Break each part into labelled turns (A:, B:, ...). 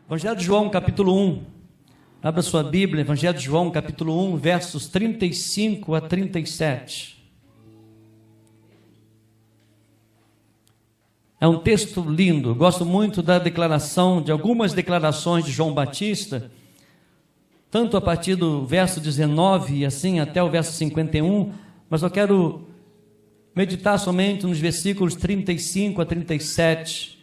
A: Evangelho de João, capítulo 1. Abra sua Bíblia, Evangelho de João, capítulo 1, versos 35 a 37. É um texto lindo. Eu gosto muito da declaração, de algumas declarações de João Batista, tanto a partir do verso 19 e assim até o verso 51, mas eu quero meditar somente nos versículos 35 a 37.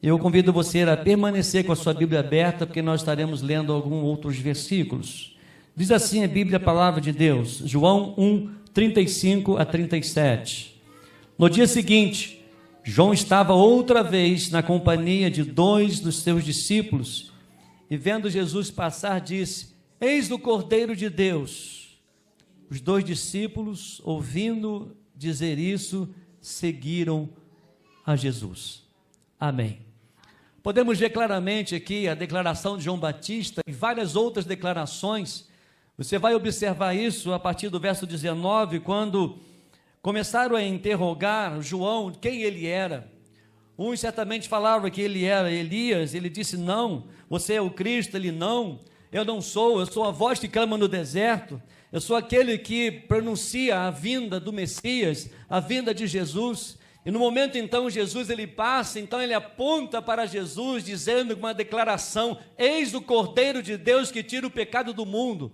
A: Eu convido você a permanecer com a sua Bíblia aberta, porque nós estaremos lendo alguns outros versículos. Diz assim a Bíblia, a palavra de Deus, João 1, 35 a 37. No dia seguinte, João estava outra vez na companhia de 2 dos seus discípulos, e vendo Jesus passar, disse: Eis o Cordeiro de Deus. Os 2 discípulos, ouvindo dizer isso, seguiram a Jesus. Amém. Podemos ver claramente aqui a declaração de João Batista e várias outras declarações. Você vai observar isso a partir do verso 19, quando começaram a interrogar João quem ele era. Uns certamente falavam que ele era Elias, ele disse não. Você é o Cristo? Ele não. Eu não sou, eu sou a voz que clama no deserto. Eu sou aquele que pronuncia a vinda do Messias, a vinda de Jesus. E no momento então Jesus ele passa, então ele aponta para Jesus dizendo uma declaração: eis o Cordeiro de Deus que tira o pecado do mundo.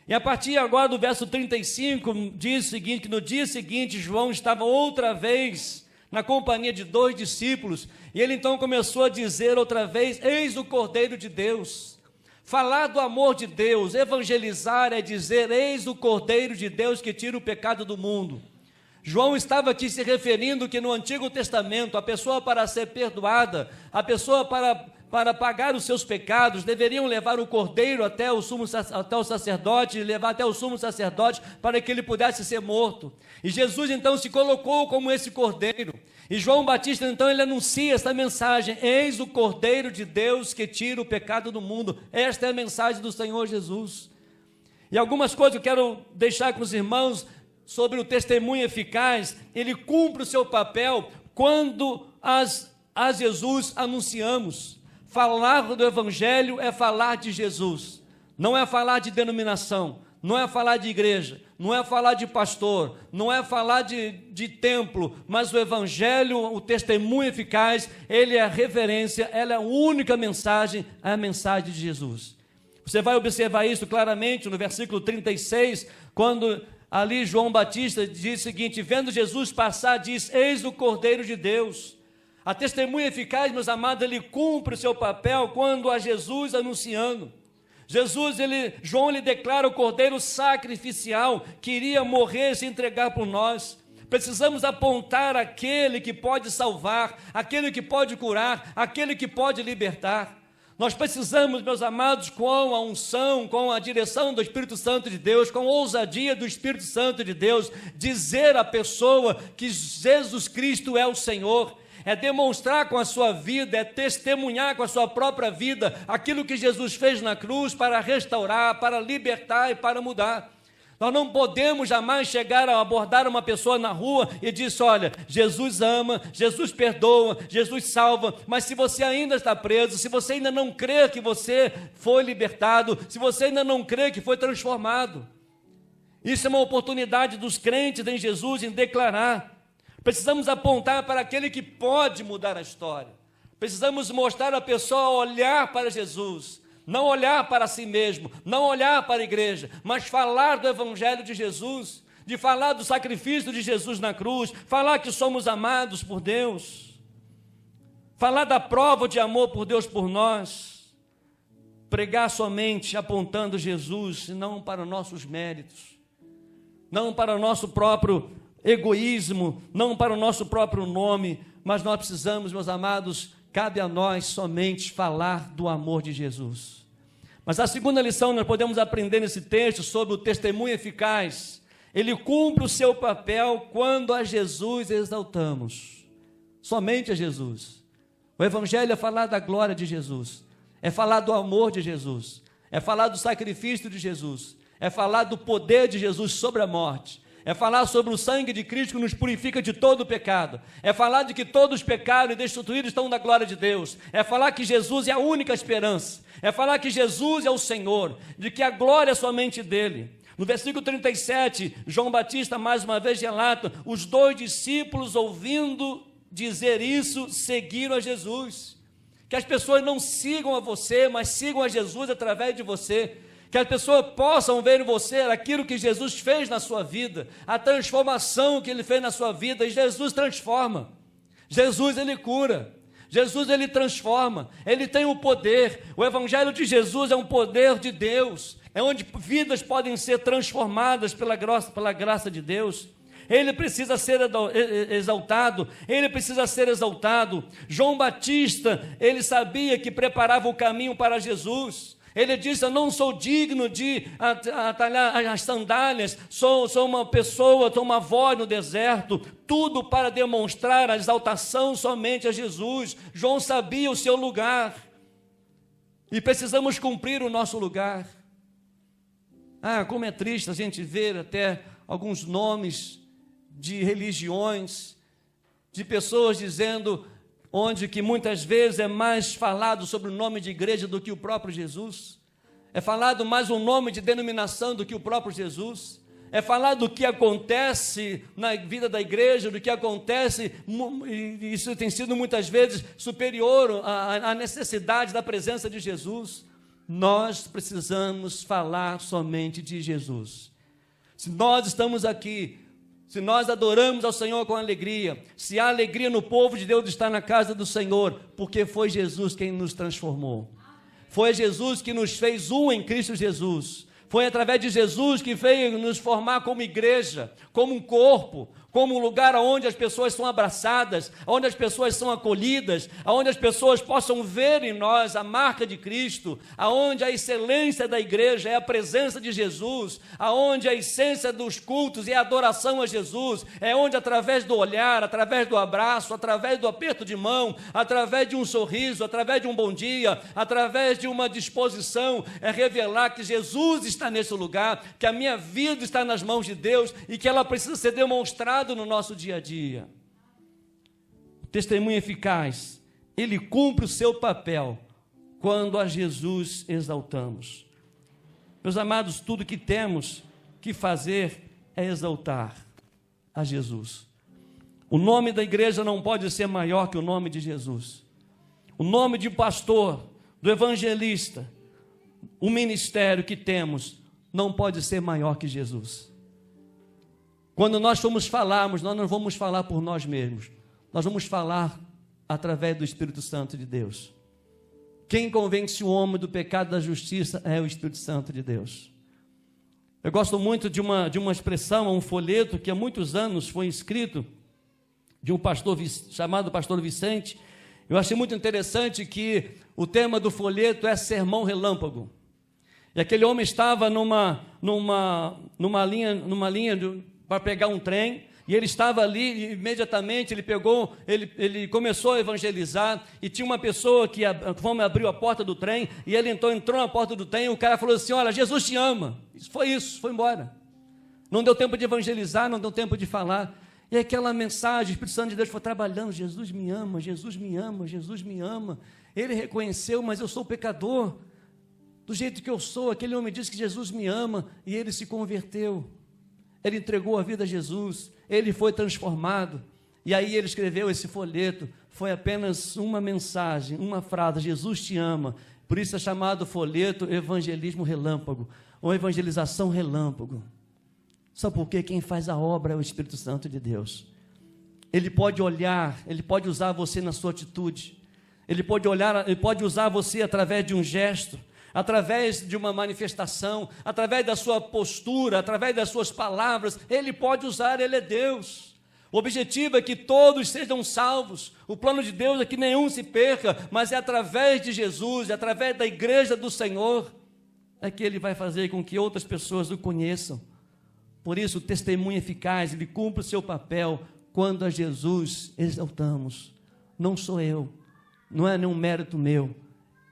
A: E a partir agora do verso 35 diz o seguinte, que no dia seguinte João estava outra vez na companhia de 2 discípulos, e ele então começou a dizer outra vez: eis o Cordeiro de Deus. Falar do amor de Deus, evangelizar é dizer: eis o Cordeiro de Deus que tira o pecado do mundo. João estava aqui se referindo que no Antigo Testamento, a pessoa para ser perdoada, a pessoa para pagar os seus pecados, deveriam levar o cordeiro até o sacerdote, levar até o sumo sacerdote, para que ele pudesse ser morto. E Jesus então se colocou como esse cordeiro. E João Batista então ele anuncia essa mensagem: eis o Cordeiro de Deus que tira o pecado do mundo. Esta é a mensagem do Senhor Jesus. E algumas coisas eu quero deixar com os irmãos sobre o testemunho eficaz. Ele cumpre o seu papel quando a Jesus anunciamos. Falar do Evangelho é falar de Jesus, não é falar de denominação, não é falar de igreja, não é falar de pastor, não é falar de templo, mas o Evangelho, o testemunho eficaz, ele é a referência, ela é a única mensagem, é a mensagem de Jesus. Você vai observar isso claramente no versículo 36, quando ali João Batista diz o seguinte: vendo Jesus passar, diz: eis o Cordeiro de Deus. A testemunha eficaz, meus amados, ele cumpre o seu papel quando a Jesus anunciando. João ele declara o Cordeiro sacrificial que iria morrer e se entregar por nós. Precisamos apontar aquele que pode salvar, aquele que pode curar, aquele que pode libertar. Nós precisamos, meus amados, com a unção, com a direção do Espírito Santo de Deus, com a ousadia do Espírito Santo de Deus, dizer à pessoa que Jesus Cristo é o Senhor. É demonstrar com a sua vida, é testemunhar com a sua própria vida aquilo que Jesus fez na cruz para restaurar, para libertar e para mudar. Nós não podemos jamais chegar a abordar uma pessoa na rua e dizer: olha, Jesus ama, Jesus perdoa, Jesus salva, mas se você ainda está preso, se você ainda não crê que você foi libertado, se você ainda não crê que foi transformado. Isso é uma oportunidade dos crentes em Jesus em declarar. Precisamos apontar para aquele que pode mudar a história. Precisamos mostrar a pessoa a olhar para Jesus, não olhar para si mesmo, não olhar para a igreja, mas falar do Evangelho de Jesus, de falar do sacrifício de Jesus na cruz, falar que somos amados por Deus, falar da prova de amor por Deus por nós, pregar somente apontando Jesus, não para nossos méritos, não para o nosso próprio egoísmo, não para o nosso próprio nome, mas nós precisamos, meus amados, cabe a nós somente falar do amor de Jesus. Mas a segunda lição nós podemos aprender nesse texto sobre o testemunho eficaz. Ele cumpre o seu papel quando a Jesus exaltamos, somente a Jesus. O Evangelho é falar da glória de Jesus, é falar do amor de Jesus, é falar do sacrifício de Jesus, é falar do poder de Jesus sobre a morte, É falar sobre o sangue de Cristo que nos purifica de todo o pecado. É falar de que todos pecaram e destituídos estão da glória de Deus. É falar que Jesus é a única esperança. É falar que Jesus é o Senhor, de que a glória é somente dele. No versículo 37, João Batista mais uma vez relata: os 2 discípulos, ouvindo dizer isso, seguiram a Jesus. Que as pessoas não sigam a você, mas sigam a Jesus através de você. Que as pessoas possam ver em você aquilo que Jesus fez na sua vida, a transformação que ele fez na sua vida. E Jesus transforma, Jesus ele cura, Jesus ele transforma, ele tem o poder. O evangelho de Jesus é um poder de Deus, é onde vidas podem ser transformadas pela graça de Deus. Ele precisa ser exaltado, ele precisa ser exaltado. João Batista, ele sabia que preparava o caminho para Jesus. Ele disse: eu não sou digno de atalhar as sandálias, sou uma pessoa, sou uma voz no deserto, tudo para demonstrar a exaltação somente a Jesus. João sabia o seu lugar, e precisamos cumprir o nosso lugar. Como é triste a gente ver até alguns nomes de religiões, de pessoas dizendo, onde que muitas vezes é mais falado sobre o nome de igreja do que o próprio Jesus, é falado mais o nome de denominação do que o próprio Jesus, é falado do que acontece na vida da igreja, do que acontece, e isso tem sido muitas vezes superior à necessidade da presença de Jesus. Nós precisamos falar somente de Jesus. Se nós estamos aqui, se nós adoramos ao Senhor com alegria, se há alegria no povo de Deus de estar na casa do Senhor, porque foi Jesus quem nos transformou. Foi Jesus que nos fez um em Cristo Jesus. Foi através de Jesus que veio nos formar como igreja, como um corpo, como um lugar onde as pessoas são abraçadas, onde as pessoas são acolhidas, onde as pessoas possam ver em nós a marca de Cristo, aonde a excelência da igreja é a presença de Jesus, aonde a essência dos cultos é a adoração a Jesus, é onde através do olhar, através do abraço, através do aperto de mão, através de um sorriso, através de um bom dia, através de uma disposição, é revelar que Jesus está nesse lugar, que a minha vida está nas mãos de Deus e que ela precisa ser demonstrada no nosso dia a dia. O testemunho eficaz, ele cumpre o seu papel quando a Jesus exaltamos. Meus amados, tudo que temos que fazer é exaltar a Jesus. O nome da igreja não pode ser maior que o nome de Jesus. O nome de pastor, do evangelista, o ministério que temos não pode ser maior que Jesus. Quando nós falarmos, nós não vamos falar por nós mesmos, nós vamos falar através do Espírito Santo de Deus. Quem convence o homem do pecado e da justiça é o Espírito Santo de Deus. Eu gosto muito de uma expressão, um folheto que há muitos anos foi escrito, de um pastor chamado Pastor Vicente. Eu achei muito interessante que o tema do folheto é sermão relâmpago. E aquele homem estava numa linha para pegar um trem, e ele estava ali, e imediatamente ele começou a evangelizar, e tinha uma pessoa que abriu a porta do trem, e ele entrou na porta do trem, e o cara falou assim: olha, Jesus te ama. Isso, foi embora. Não deu tempo de evangelizar, não deu tempo de falar. E aquela mensagem, o Espírito Santo de Deus foi trabalhando: Jesus me ama, Jesus me ama, Jesus me ama. Ele reconheceu: mas eu sou pecador, do jeito que eu sou. Aquele homem disse que Jesus me ama, e ele se converteu. Ele entregou a vida a Jesus, ele foi transformado, e aí ele escreveu esse folheto. Foi apenas uma mensagem, uma frase: Jesus te ama. Por isso é chamado folheto evangelismo relâmpago, ou evangelização relâmpago. Sabe por quê? Quem faz a obra é o Espírito Santo de Deus. Ele pode olhar, ele pode usar você na sua atitude, ele pode usar você através de um gesto, através de uma manifestação, através da sua postura, através das suas palavras. Ele pode usar, ele é Deus. O objetivo é que todos sejam salvos. O plano de Deus é que nenhum se perca, mas é através de Jesus, é através da igreja do Senhor, é que ele vai fazer com que outras pessoas o conheçam. Por isso, o testemunho eficaz, ele cumpre o seu papel quando a Jesus exaltamos. Não sou eu, não é nenhum mérito meu,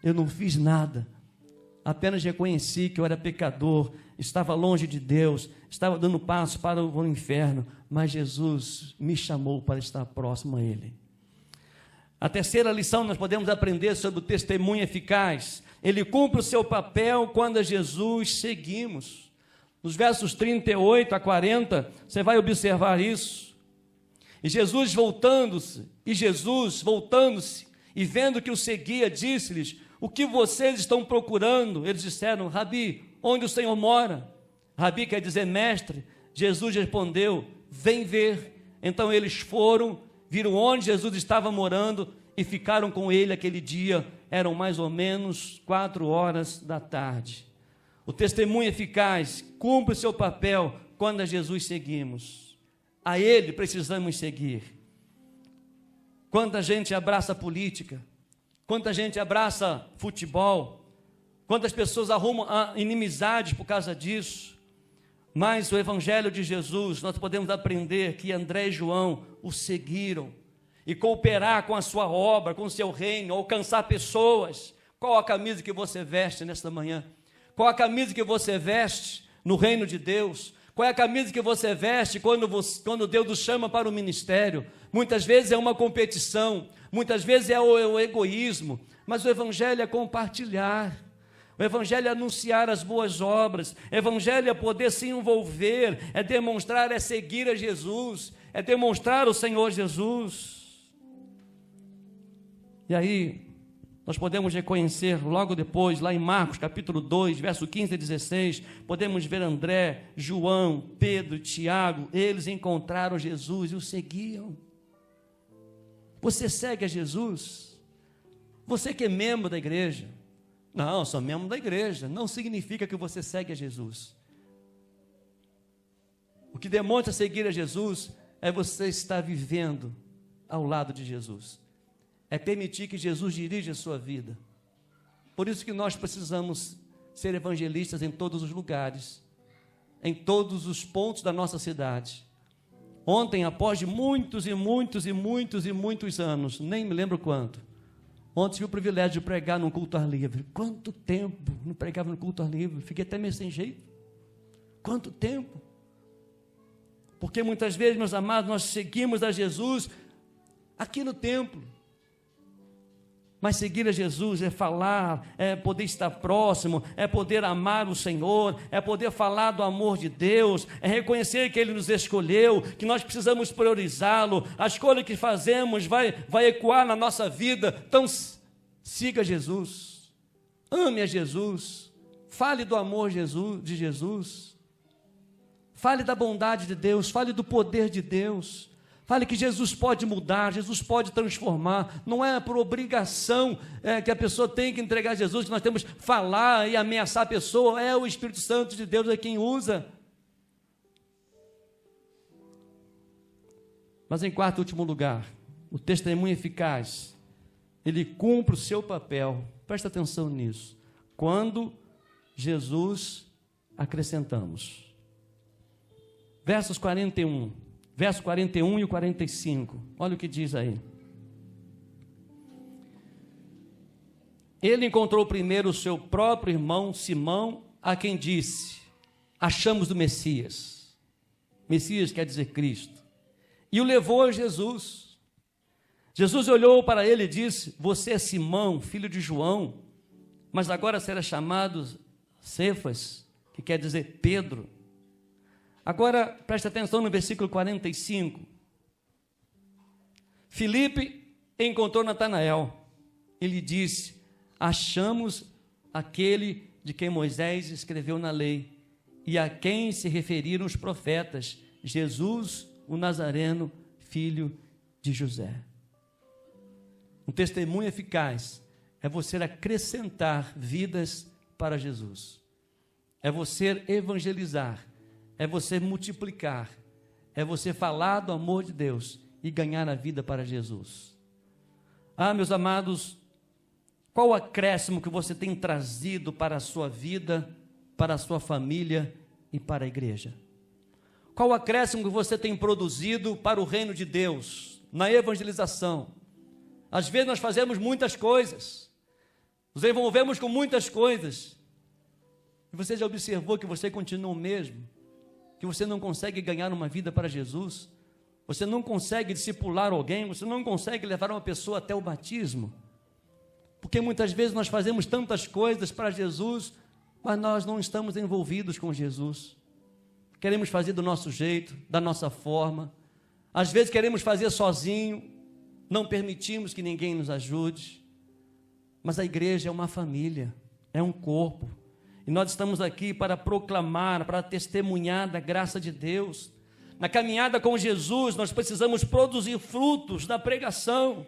A: eu não fiz nada. apenas reconheci que eu era pecador, estava longe de Deus, estava dando passo para o inferno, mas Jesus me chamou para estar próximo a Ele. A terceira lição nós podemos aprender sobre o testemunho eficaz. Ele cumpre o seu papel quando a Jesus seguimos. Nos versos 38 a 40, você vai observar isso. E Jesus voltando-se e vendo que o seguia, disse-lhes: o que vocês estão procurando? Eles disseram: Rabi, onde o Senhor mora? Rabi quer dizer mestre. Jesus respondeu: vem ver. Então eles foram, viram onde Jesus estava morando e ficaram com ele aquele dia. Eram mais ou menos 4 da tarde. O testemunho eficaz cumpre o seu papel quando a Jesus seguimos. A Ele precisamos seguir. Quanta gente abraça a política, quanta gente abraça futebol, quantas pessoas arrumam inimizades por causa disso. Mas o Evangelho de Jesus, nós podemos aprender que André e João o seguiram e cooperar com a sua obra, com o seu reino, alcançar pessoas. Qual a camisa que você veste nesta manhã? Qual a camisa que você veste no reino de Deus? Qual é a camisa que você veste quando Deus nos chama para o ministério? Muitas vezes é uma competição, muitas vezes é o egoísmo, mas o Evangelho é compartilhar. O Evangelho é anunciar as boas obras, o Evangelho é poder se envolver, é demonstrar, é seguir a Jesus, é demonstrar o Senhor Jesus. E aí, nós podemos reconhecer logo depois, lá em Marcos capítulo 2, verso 15 a 16, podemos ver André, João, Pedro, Tiago, eles encontraram Jesus e o seguiam. Você segue a Jesus? Você que é membro da igreja? Não, sou membro da igreja, não significa que você segue a Jesus. O que demonstra seguir a Jesus é você estar vivendo ao lado de Jesus. É permitir que Jesus dirija a sua vida. Por isso que nós precisamos ser evangelistas em todos os lugares, em todos os pontos da nossa cidade. Ontem, após de muitos anos, nem me lembro quanto, ontem tive o privilégio de pregar num culto ar livre. Quanto tempo não pregava no culto ar livre? Fiquei até meio sem jeito. Quanto tempo? Porque muitas vezes, meus amados, nós seguimos a Jesus aqui no templo. Mas seguir a Jesus é falar, é poder estar próximo, é poder amar o Senhor, é poder falar do amor de Deus, é reconhecer que Ele nos escolheu, que nós precisamos priorizá-lo. A escolha que fazemos vai ecoar na nossa vida. Então, siga Jesus, ame a Jesus, fale do amor de Jesus, fale da bondade de Deus, fale do poder de Deus. Fale que Jesus pode mudar, Jesus pode transformar. Não é por obrigação que a pessoa tem que entregar a Jesus, que nós temos que falar e ameaçar a pessoa. É o Espírito Santo de Deus quem usa. Mas em quarto e último lugar, o testemunho eficaz, ele cumpre o seu papel. Presta atenção nisso. Quando Jesus acrescentamos. Verso 41 e o 45, olha o que diz aí. Ele encontrou primeiro o seu próprio irmão Simão, a quem disse: achamos o Messias. Messias quer dizer Cristo. E o levou a Jesus. Jesus olhou para ele e disse: você é Simão, filho de João, mas agora será chamado Cefas, que quer dizer Pedro. Agora, preste atenção no versículo 45. Filipe encontrou Natanael. Ele disse: achamos aquele de quem Moisés escreveu na lei e a quem se referiram os profetas, Jesus, o Nazareno, filho de José. Um testemunho eficaz é você acrescentar vidas para Jesus. É você evangelizar. É você multiplicar, é você falar do amor de Deus e ganhar a vida para Jesus. Ah, meus amados, qual o acréscimo que você tem trazido para a sua vida, para a sua família e para a igreja? Qual o acréscimo que você tem produzido para o reino de Deus, na evangelização? Às vezes nós fazemos muitas coisas, nos envolvemos com muitas coisas, Você já observou que você continua o mesmo? Que você não consegue ganhar uma vida para Jesus? Você não consegue discipular alguém? Você não consegue levar uma pessoa até o batismo? Porque muitas vezes nós fazemos tantas coisas para Jesus, mas nós não estamos envolvidos com Jesus. Queremos fazer do nosso jeito, da nossa forma. Às vezes queremos fazer sozinho, não permitimos que ninguém nos ajude. Mas a igreja é uma família, é um corpo. E nós estamos aqui para proclamar, para testemunhar da graça de Deus. Na caminhada com Jesus, nós precisamos produzir frutos da pregação.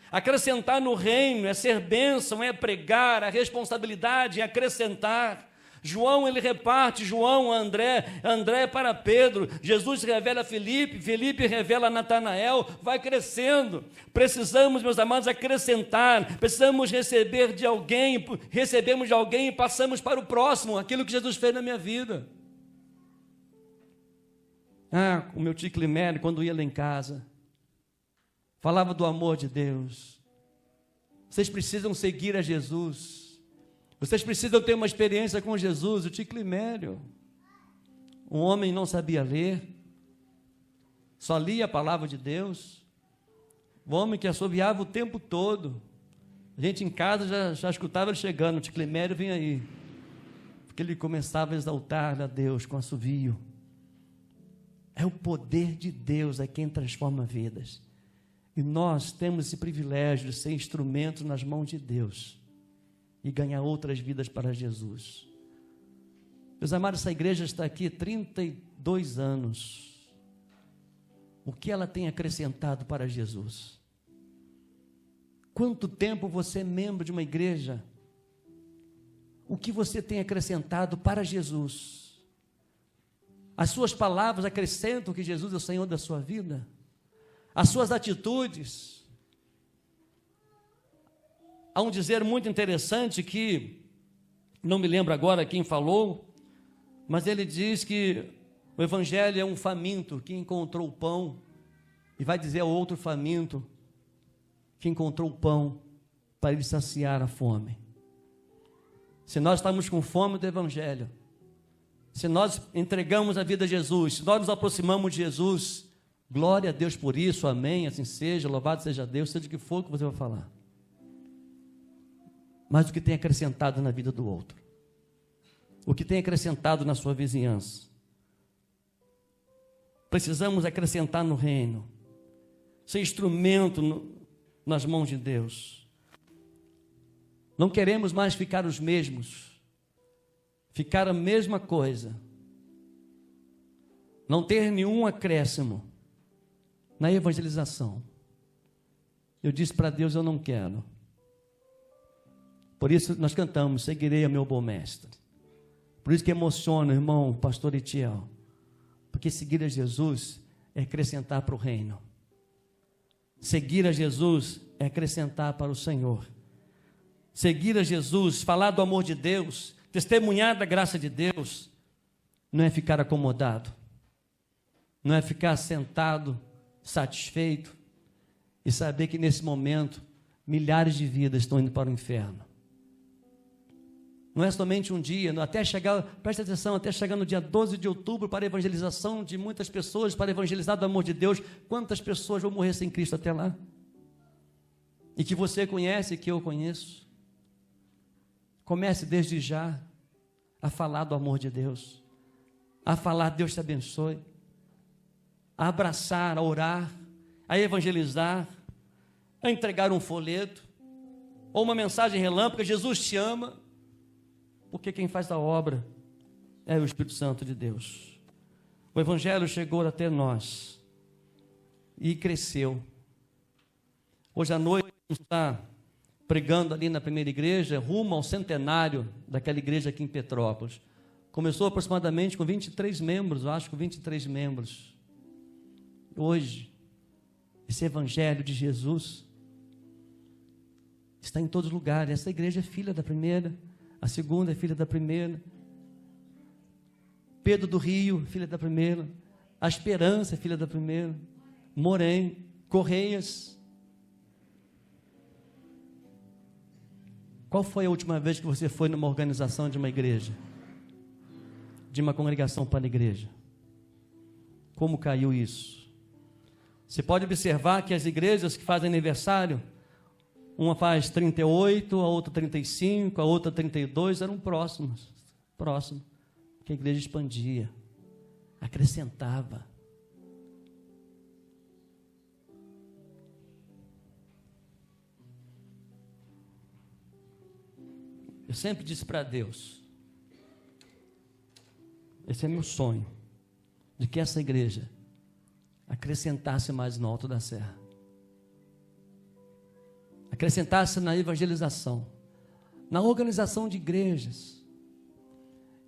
A: Acrescentar no reino é ser bênção, é pregar, a responsabilidade é acrescentar. João, ele reparte, João a André, André para Pedro, Jesus revela a Felipe, Felipe revela a Natanael, vai crescendo. Precisamos, meus amados, acrescentar, precisamos receber de alguém, recebemos de alguém e passamos para o próximo, aquilo que Jesus fez na minha vida. O meu tio Climério, quando ia lá em casa, falava do amor de Deus. Vocês precisam seguir a Jesus. Vocês precisam ter uma experiência com Jesus. O tio Climério, um homem não sabia ler, só lia a palavra de Deus. Um homem que assoviava o tempo todo. A gente em casa já escutava ele chegando. O tio Climério vem aí, porque ele começava a exaltar a Deus com assovio. É o poder de Deus é quem transforma vidas. E nós temos esse privilégio de ser instrumentos nas mãos de Deus e ganhar outras vidas para Jesus. Meus amados, essa igreja está aqui há 32 anos. O que ela tem acrescentado para Jesus? Quanto tempo você é membro de uma igreja? O que você tem acrescentado para Jesus? As suas palavras acrescentam que Jesus é o Senhor da sua vida? As suas atitudes? Há um dizer muito interessante que, não me lembro agora quem falou, mas ele diz que o evangelho é um faminto que encontrou o pão, e vai dizer ao outro faminto que encontrou o pão para ele saciar a fome. Se nós estamos com fome do evangelho, se nós entregamos a vida a Jesus, se nós nos aproximamos de Jesus, glória a Deus por isso, amém, assim seja, louvado seja Deus, seja o que for que você vai falar. Mas o que tem acrescentado na vida do outro, o que tem acrescentado na sua vizinhança. Precisamos acrescentar no reino, ser instrumento nas mãos de Deus. Não queremos mais ficar os mesmos, ficar a mesma coisa, não ter nenhum acréscimo na evangelização. Eu disse para Deus, eu não quero. Por isso nós cantamos, seguirei a meu bom mestre. Por isso que emociona, irmão, pastor Itiel, porque seguir a Jesus é acrescentar para o reino. Seguir a Jesus é acrescentar para o Senhor. Seguir a Jesus, falar do amor de Deus, testemunhar da graça de Deus, não é ficar acomodado, não é ficar sentado, satisfeito, e saber que nesse momento, milhares de vidas estão indo para o inferno. Não é somente um dia, até chegar, presta atenção, até chegar no dia 12 de outubro para a evangelização de muitas pessoas, para evangelizar do amor de Deus. Quantas pessoas vão morrer sem Cristo até lá? E que você conhece e que eu conheço. Comece desde já a falar do amor de Deus, a falar Deus te abençoe, a abraçar, a orar, a evangelizar, a entregar um folheto, ou uma mensagem relâmpago, Jesus te ama. Porque quem faz a obra é o Espírito Santo de Deus. O Evangelho chegou até nós e cresceu. Hoje à noite a gente está pregando ali na primeira igreja, rumo ao centenário daquela igreja aqui em Petrópolis. Começou aproximadamente com 23 membros, eu acho que 23 membros. Hoje, esse Evangelho de Jesus está em todos os lugares. Essa igreja é filha da primeira, a segunda é filha da primeira, Pedro do Rio, filha da primeira, a Esperança é filha da primeira, Morém, Correias. Qual foi a última vez que você foi numa organização de uma igreja? de uma congregação para a igreja. Como caiu isso? Você pode observar que as igrejas que fazem aniversário, uma faz 38, a outra 35, a outra 32, eram próximos, porque a igreja expandia, acrescentava. Eu sempre disse para Deus, esse é meu sonho, de que essa igreja acrescentasse mais no Alto da Serra, acrescentasse na evangelização, na organização de igrejas.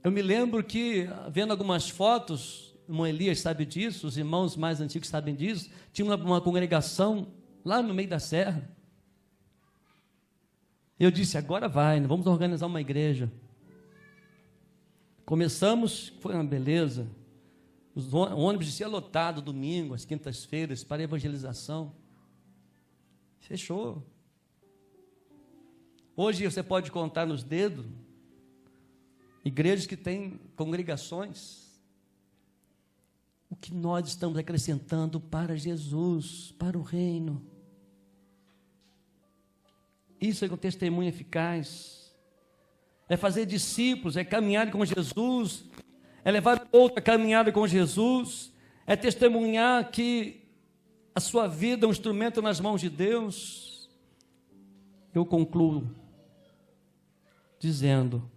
A: Eu me lembro que, vendo algumas fotos, o irmão Elias sabe disso, os irmãos mais antigos sabem disso, tinha uma congregação lá no meio da serra. Eu disse, agora vai, vamos organizar uma igreja. Começamos, foi uma beleza. Os ônibus desciam lotado domingo, às quintas-feiras, para evangelização. Fechou. Hoje você pode contar nos dedos igrejas que têm congregações. O que nós estamos acrescentando para Jesus, para o reino. Isso é um testemunho eficaz. É fazer discípulos, é caminhar com Jesus, é levar outra caminhada com Jesus, é testemunhar que a sua vida é um instrumento nas mãos de Deus. Eu concluo dizendo,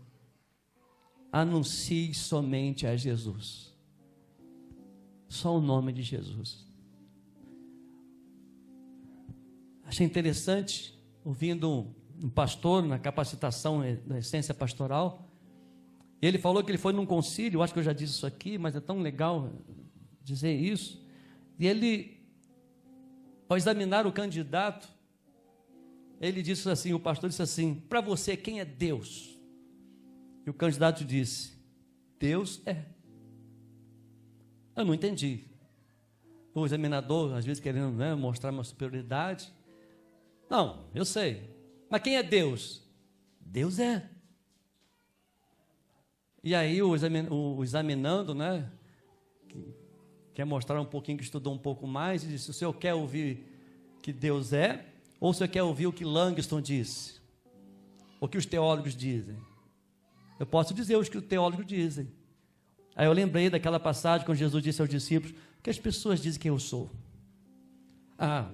A: anuncie somente a Jesus, só o nome de Jesus. Achei interessante, ouvindo um pastor na capacitação da essência pastoral, e ele falou que ele foi num concílio, acho que eu já disse isso aqui, mas é tão legal dizer isso, e ele, ao examinar o candidato, ele disse assim, o pastor disse assim, para você quem é Deus? E o candidato disse, Deus é. Eu não entendi. O examinador, às vezes querendo mostrar uma superioridade, não, eu sei, mas quem é Deus? Deus é. E aí o examinando, quer mostrar um pouquinho que estudou um pouco mais, e disse, o senhor quer ouvir que Deus é, ou o senhor quer ouvir o que Langston disse? O que os teólogos dizem? Eu posso dizer os que os teólogos dizem. Aí eu lembrei daquela passagem quando Jesus disse aos discípulos, o que as pessoas dizem que eu sou?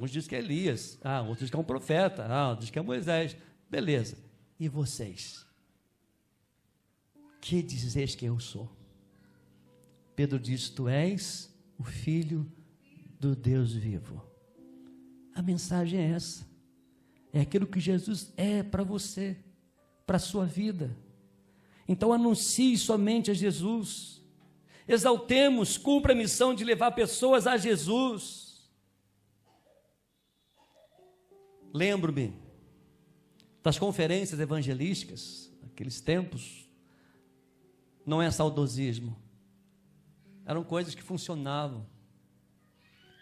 A: Uns dizem que é Elias, outros dizem que é um profeta, outros dizem que é Moisés. Beleza. E vocês? Que dizeis que eu sou? Pedro diz, tu és o Filho do Deus vivo. A mensagem é essa. É aquilo que Jesus é para você, para a sua vida. Então anuncie somente a Jesus. Exaltemos, cumpra a missão de levar pessoas a Jesus. Lembro-me das conferências evangelísticas, aqueles tempos, não é saudosismo, eram coisas que funcionavam.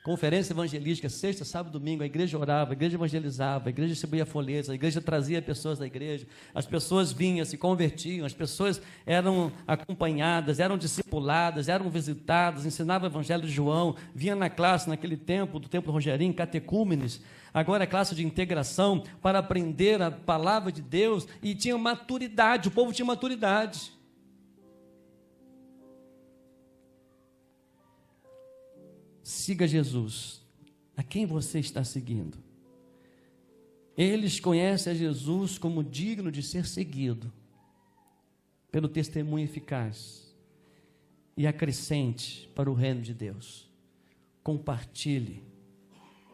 A: Conferência evangelística, sexta, sábado, domingo, a igreja orava, a igreja evangelizava, a igreja distribuía folhetos, a igreja trazia pessoas da igreja, as pessoas vinham, se convertiam, as pessoas eram acompanhadas, eram discipuladas, eram visitadas, ensinavam o evangelho de João, vinha na classe naquele tempo, do templo Rogerinho, catecúmenes, agora é classe de integração, para aprender a palavra de Deus, e tinha maturidade, o povo tinha maturidade. Siga Jesus. A quem você está seguindo? Eles conhecem a Jesus como digno de ser seguido, pelo testemunho eficaz, e acrescente para o reino de Deus. Compartilhe,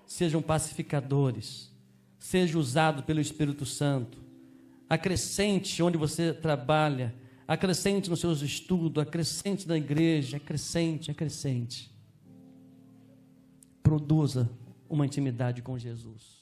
A: sejam pacificadores, seja usado pelo Espírito Santo, acrescente onde você trabalha, acrescente nos seus estudos, acrescente na igreja, acrescente. Produza uma intimidade com Jesus.